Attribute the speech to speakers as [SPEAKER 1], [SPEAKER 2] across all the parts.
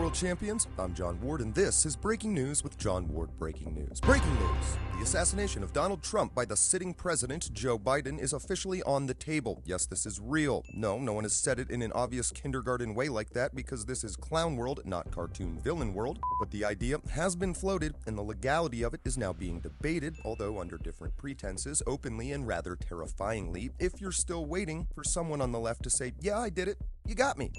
[SPEAKER 1] World Champions. I'm John Ward, and this is Breaking News with John Ward Breaking News. Breaking news! The assassination of Donald Trump by the sitting president, Joe Biden, is officially on the table. Yes, this is real. No one has said it in an obvious kindergarten way like that because this is clown world, not cartoon villain world. But the idea has been floated, and the legality of it is now being debated, although under different pretenses, openly and rather terrifyingly. If you're still waiting for someone on the left to say, yeah, I did it, you got me,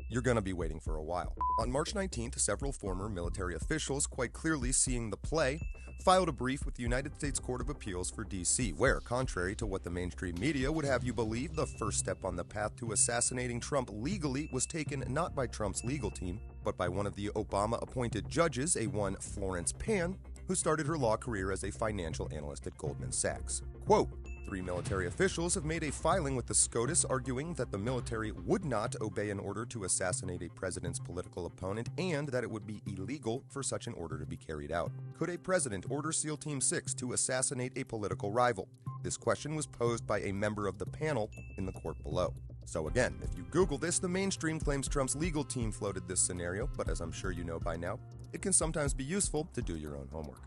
[SPEAKER 1] you're gonna be waiting for a while. On March 19th, several former military officials, quite clearly seeing the play, filed a brief with the United States Court of Appeals for D.C., where, contrary to what the mainstream media would have you believe, the first step on the path to assassinating Trump legally was taken not by Trump's legal team, but by one of the Obama-appointed judges, a one Florence Pan, who started her law career as a financial analyst at Goldman Sachs. Quote, 3 military officials have made a filing with the SCOTUS arguing that the military would not obey an order to assassinate a president's political opponent and that it would be illegal for such an order to be carried out. Could a president order SEAL Team 6 to assassinate a political rival? This question was posed by a member of the panel in the court below. So again, if you Google this, the mainstream claims Trump's legal team floated this scenario, but as I'm sure you know by now, it can sometimes be useful to do your own homework.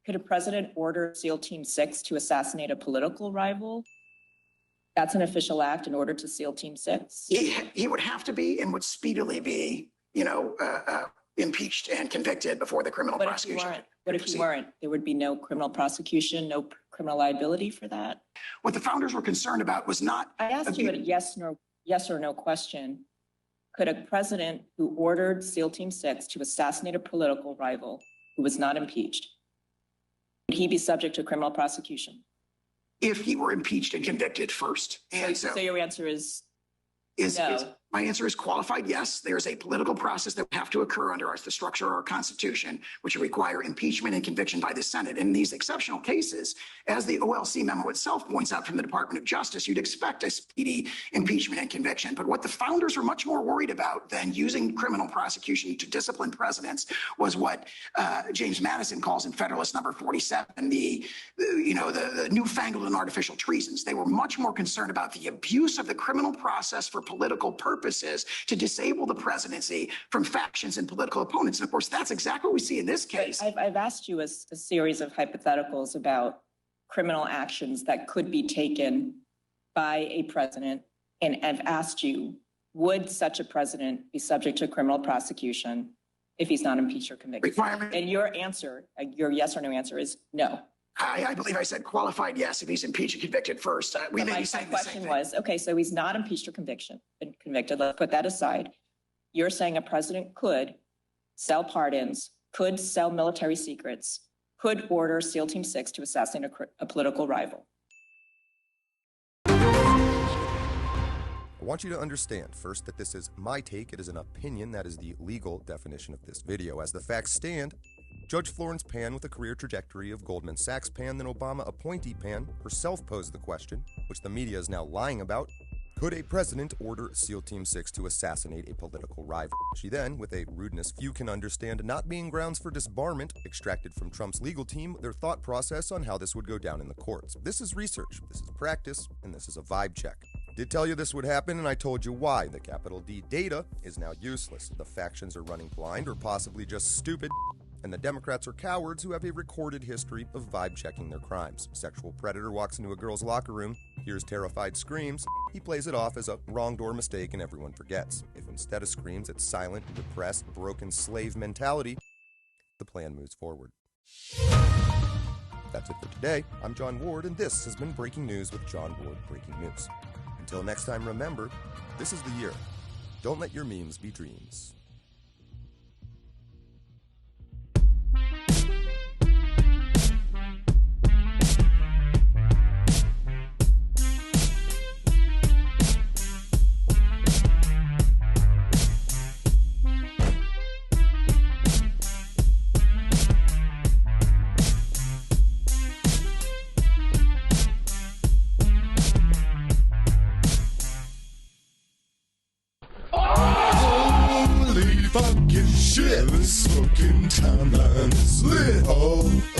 [SPEAKER 2] Could a president order SEAL Team 6 to assassinate a political rival? That's an official act in order to SEAL Team 6?
[SPEAKER 3] He would have to be and would speedily be, impeached and convicted before the criminal prosecution.
[SPEAKER 2] What if he weren't? There would be no criminal prosecution, no criminal liability for that?
[SPEAKER 3] What the founders were concerned about was not...
[SPEAKER 2] I asked you a yes or no question. Could a president who ordered SEAL Team 6 to assassinate a political rival who was not impeached, would he be subject to criminal prosecution?
[SPEAKER 3] If he were impeached and convicted first. And
[SPEAKER 2] so your answer is no.
[SPEAKER 3] My answer is qualified yes. There's a political process that would have to occur under the structure of our Constitution, which would require impeachment and conviction by the Senate. In these exceptional cases, as the OLC memo itself points out from the Department of Justice, you'd expect a speedy impeachment and conviction. But what the founders were much more worried about than using criminal prosecution to discipline presidents was what James Madison calls in Federalist Number 47, the newfangled and artificial treasons. They were much more concerned about the abuse of the criminal process for political purposes to disable the presidency from factions and political opponents. And of course, that's exactly what we see in this case.
[SPEAKER 2] I've asked you a series of hypotheticals about criminal actions that could be taken by a president. And I've asked you, would such a president be subject to criminal prosecution if he's not impeached or convicted? And your answer, your yes or no answer is no.
[SPEAKER 3] I believe I said qualified yes if he's impeached and convicted first. We may be saying the same thing.
[SPEAKER 2] My question was, okay, so he's not impeached or convicted. Let's put that aside. You're saying a president could sell pardons, could sell military secrets, could order SEAL Team 6 to assassinate a political rival.
[SPEAKER 1] I want you to understand, first, that this is my take. It is an opinion. That is the legal definition of this video. As the facts stand, Judge Florence Pan, with a career trajectory of Goldman Sachs Pan, then Obama appointee Pan, herself posed the question, which the media is now lying about: could a president order SEAL Team 6 to assassinate a political rival? She then, with a rudeness few can understand not being grounds for disbarment, extracted from Trump's legal team their thought process on how this would go down in the courts. This is research, this is practice, and this is a vibe check. Did tell you this would happen, and I told you why. The capital D data is now useless. The factions are running blind or possibly just stupid, and the Democrats are cowards who have a recorded history of vibe-checking their crimes. Sexual predator walks into a girl's locker room, hears terrified screams, he plays it off as a wrong door mistake and everyone forgets. If instead of screams, it's silent, depressed, broken slave mentality, the plan moves forward. That's it for today. I'm John Ward, and this has been Breaking News with John Ward Breaking News. Until next time, remember, this is the year. Don't let your memes be dreams.
[SPEAKER 4] Fucking shit, this fucking timeline is lit. Oh.